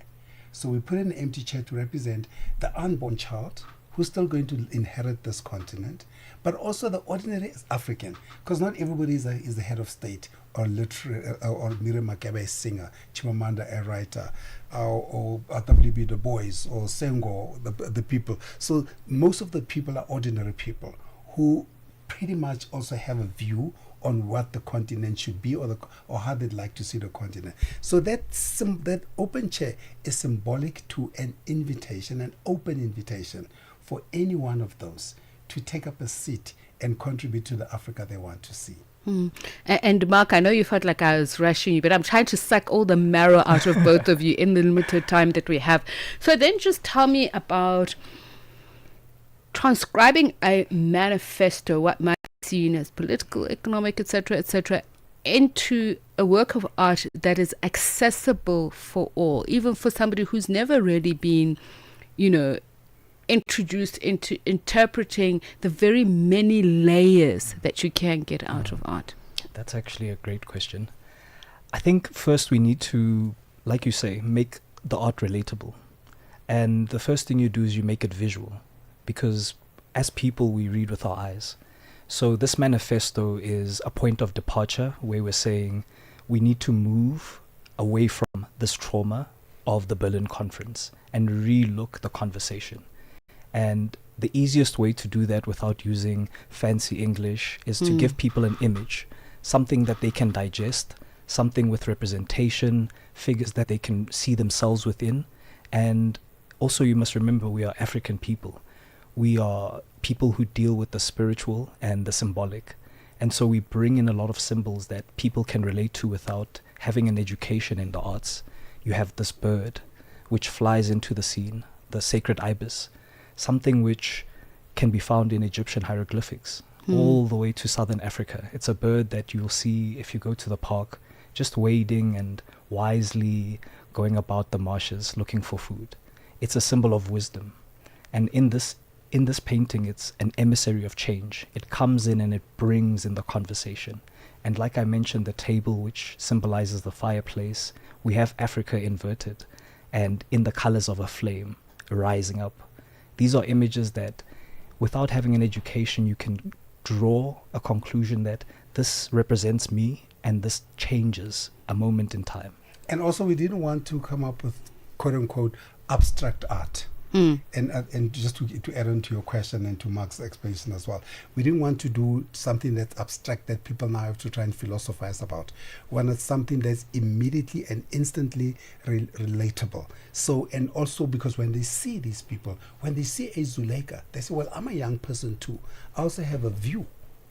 So we put in an empty chair to represent the unborn child who's still going to inherit this continent, but also the ordinary African, because not everybody is the head of state or literary, or Miriam Makeba, a singer, Chimamanda, a writer, or W.B. Du Bois, or Senghor, the people. So most of the people are ordinary people who pretty much also have a view on what the continent should be, or how they'd like to see the continent. So that open chair is symbolic to an invitation, an open invitation for any one of those to take up a seat and contribute to the Africa they want to see. And Mark, I know you felt like I was rushing you, but I'm trying to suck all the marrow out of both of you in the limited time that we have. So then just tell me about transcribing a manifesto, what might be seen as political, economic, etc., into a work of art that is accessible for all, even for somebody who's never really been, introduced into interpreting the very many layers that you can get out of art. That's actually a great question. I think first we need to, like you say, make the art relatable. And the first thing you do is you make it visual, because as people, we read with our eyes. So this manifesto is a point of departure where we're saying we need to move away from this trauma of the Berlin conference and relook the conversation. And the easiest way to do that without using fancy English is to give people an image, something that they can digest, something with representation, figures that they can see themselves within. And also you must remember, we are African people. We are people who deal with the spiritual and the symbolic. And so we bring in a lot of symbols that people can relate to without having an education in the arts. You have this bird which flies into the scene, the sacred ibis, something which can be found in Egyptian hieroglyphics all the way to southern Africa. It's a bird that you'll see if you go to the park, just wading and wisely going about the marshes looking for food. It's a symbol of wisdom. And in this painting, it's an emissary of change. It comes in and it brings in the conversation. And like I mentioned, the table, which symbolizes the fireplace, we have Africa inverted and in the colors of a flame rising up. These are images that, without having an education, you can draw a conclusion that this represents me and this changes a moment in time. And also, we didn't want to come up with quote unquote abstract art. And just to add on to your question and to Mark's explanation as well, we didn't want to do something that's abstract that people now have to try and philosophize about. We wanted something that's immediately and instantly relatable. So, and also because when they see these people, when they see a Zuleika, they say, well, I'm a young person too. I also have a view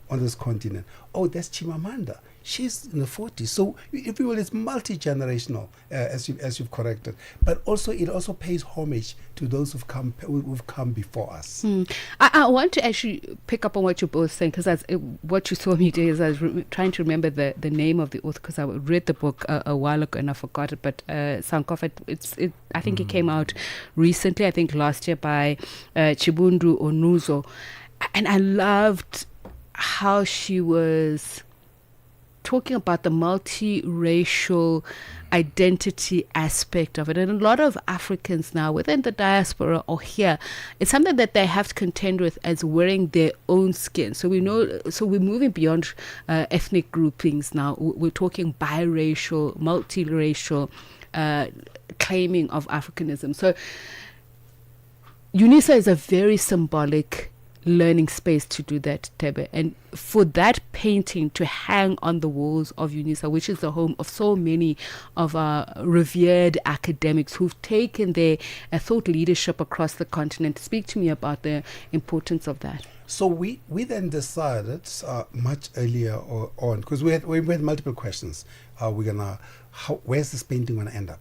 on this continent. Oh, that's Chimamanda. She's in the 40s. So, if you will, it's multi-generational, as you've corrected. But also, it also pays homage to those who've come before us. I want to actually pick up on what you're both saying, because what you saw me do is I was trying to remember the name of the author, because I read the book a while ago and I forgot it. But Sankofa, I think it came out recently, I think last year, by Chibundu Onuzo. And I loved how she was talking about the multiracial identity aspect of it. And a lot of Africans now within the diaspora or here, it's something that they have to contend with as wearing their own skin. So we're moving beyond ethnic groupings now. We're talking biracial, multiracial claiming of Africanism. So UNISA is a very symbolic learning space to do that, Tebe. And for that painting to hang on the walls of UNISA, which is the home of so many of our revered academics who've taken their thought leadership across the continent. Speak to me about the importance of that. So we then decided much earlier on, because we had multiple questions. Where's this painting going to end up?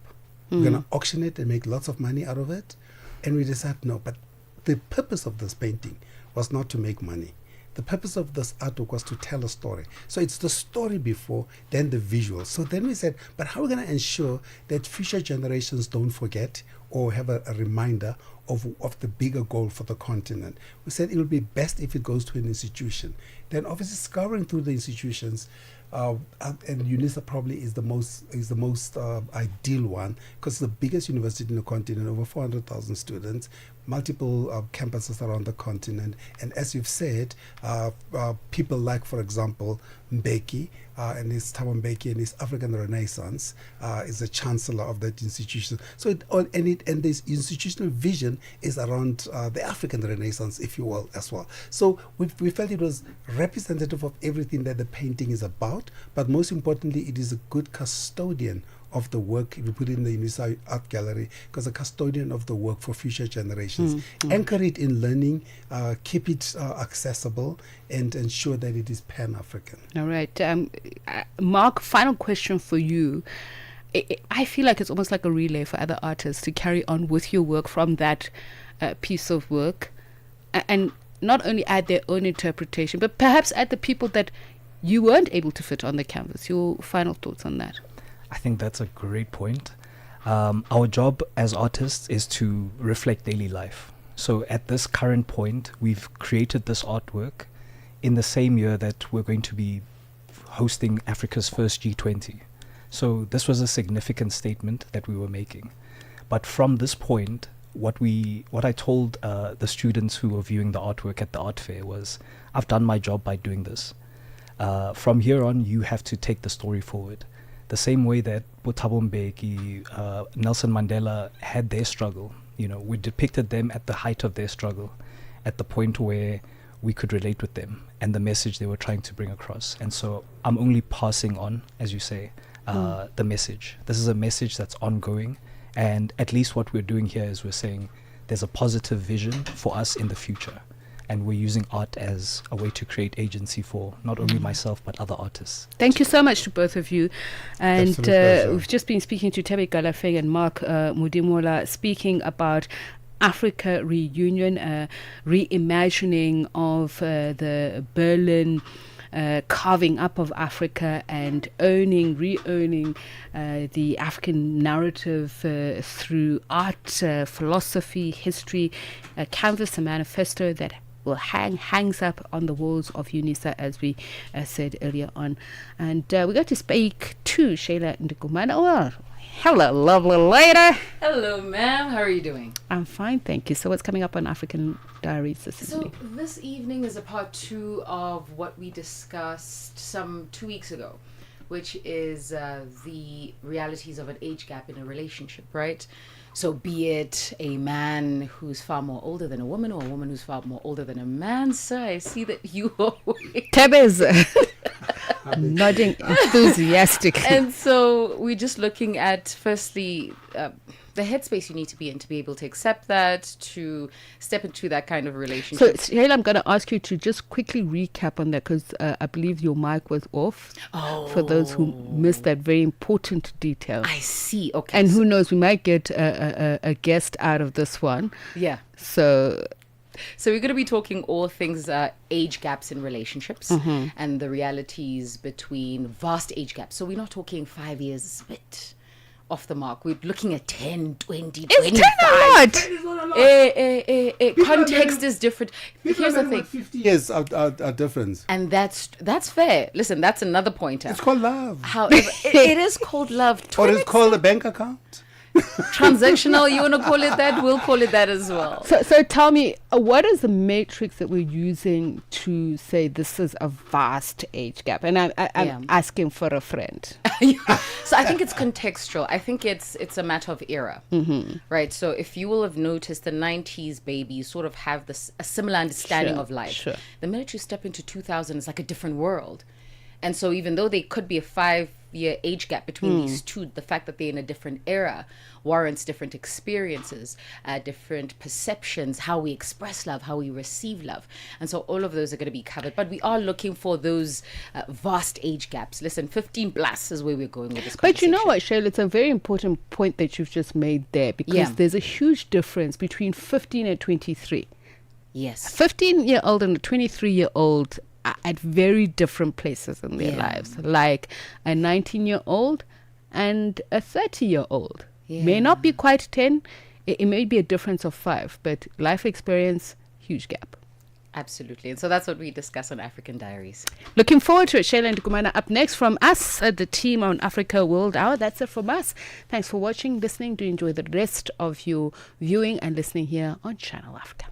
We're going to auction it and make lots of money out of it? And we decided no, but the purpose of this painting was not to make money. The purpose of this artwork was to tell a story. So it's the story before, then the visual. So then we said, but how are we going to ensure that future generations don't forget or have a reminder of the bigger goal for the continent? We said it would be best if it goes to an institution. Then obviously scouring through the institutions, and UNISA probably is the most ideal one, because it's the biggest university in the continent, over 400,000 students, multiple campuses around the continent. And as you've said, people like, for example, Mbeki and his Thabo Mbeki and his African Renaissance is the chancellor of that institution. So and this institutional vision is around the African Renaissance, if you will, as well. So we felt it was representative of everything that the painting is about, but most importantly, it is a good custodian of the work we put in the UNISA Art Gallery, because a custodian of the work for future generations. Anchor it in learning, keep it accessible, and ensure that it is Pan-African. All right. Mark, final question for you. I feel like it's almost like a relay for other artists to carry on with your work from that piece of work, and not only add their own interpretation, but perhaps add the people that you weren't able to fit on the canvas. Your final thoughts on that? I think that's a great point. Our job as artists is to reflect daily life. So at this current point, we've created this artwork in the same year that we're going to be hosting Africa's first G20. So this was a significant statement that we were making. But from this point, what I told the students who were viewing the artwork at the art fair was, I've done my job by doing this. From here on, you have to take the story forward. The same way that Thabo Mbeki, Nelson Mandela had their struggle. We depicted them at the height of their struggle, at the point where we could relate with them and the message they were trying to bring across. And so I'm only passing on, as you say, the message. This is a message that's ongoing, and at least what we're doing here is we're saying there's a positive vision for us in the future, and we're using art as a way to create agency for not only myself but other artists. Thank you so much to both of you. And Absolute pleasure. we've just been speaking to Tebe Galafeng and Mark Mudimola, speaking about Africa Reunion, reimagining of the Berlin carving up of Africa and re-owning the African narrative through art, philosophy, history, a canvas, a manifesto that will hangs up on the walls of UNISA, as we said earlier on. And we're going to speak to Shayla Ndikumana. Oh, hello, lovely lady. Hello, ma'am. How are you doing? I'm fine, thank you. So what's coming up on African Diaries this evening? So this evening is a part 2 of what we discussed some 2 weeks ago, which is the realities of an age gap in a relationship, right? So be it a man who's far more older than a woman, or a woman who's far more older than a man. Sir, I see that you are Tebe's nodding enthusiastically. And so we're just looking at, firstly, the headspace you need to be in to be able to accept that, to step into that kind of relationship. So, Shayla, I'm going to ask you to just quickly recap on that, because I believe your mic was off. For those who missed that very important detail. I see. Okay. And who knows, we might get a guest out of this one. Yeah. So we're going to be talking all things age gaps in relationships and the realities between vast age gaps. So we're not talking 5 years, it's a bit off the mark. We're looking at 10, 20, 25. Context is different. Here's the thing. 50 years are different. And that's fair. Listen, that's another pointer. It's called love. However, it is called love. Or it's called a bank account. Transactional, you want to call it that? We'll call it that as well. So tell me, what is the matrix that we're using to say this is a vast age gap? And I'm asking for a friend. So I think it's contextual. I think it's a matter of era, right? So if you will have noticed, the 90s babies sort of have a similar understanding of life. Sure. The minute you step into 2000, it's like a different world. And so even though they could be a 5-year age gap between these two, the fact that they're in a different era warrants different experiences, different perceptions, how we express love, how we receive love. And so all of those are going to be covered. But we are looking for those vast age gaps. Listen, 15 plus is where we're going with this conversation. But you know what, Shayla, it's a very important point that you've just made there, because there's a huge difference between 15 and 23. Yes. 15-year-old and a 23-year-old at very different places in their lives, like a 19-year-old and a 30-year-old. May not be quite 10, it may be a difference of 5, but life experience, huge gap. Absolutely. And so that's what we discuss on African Diaries. Looking forward to it. Shayla Ndikumana up next from us at the team on Africa World Hour. That's it from us. Thanks for watching, listening. Do enjoy the rest of your viewing and listening here on Channel Africa.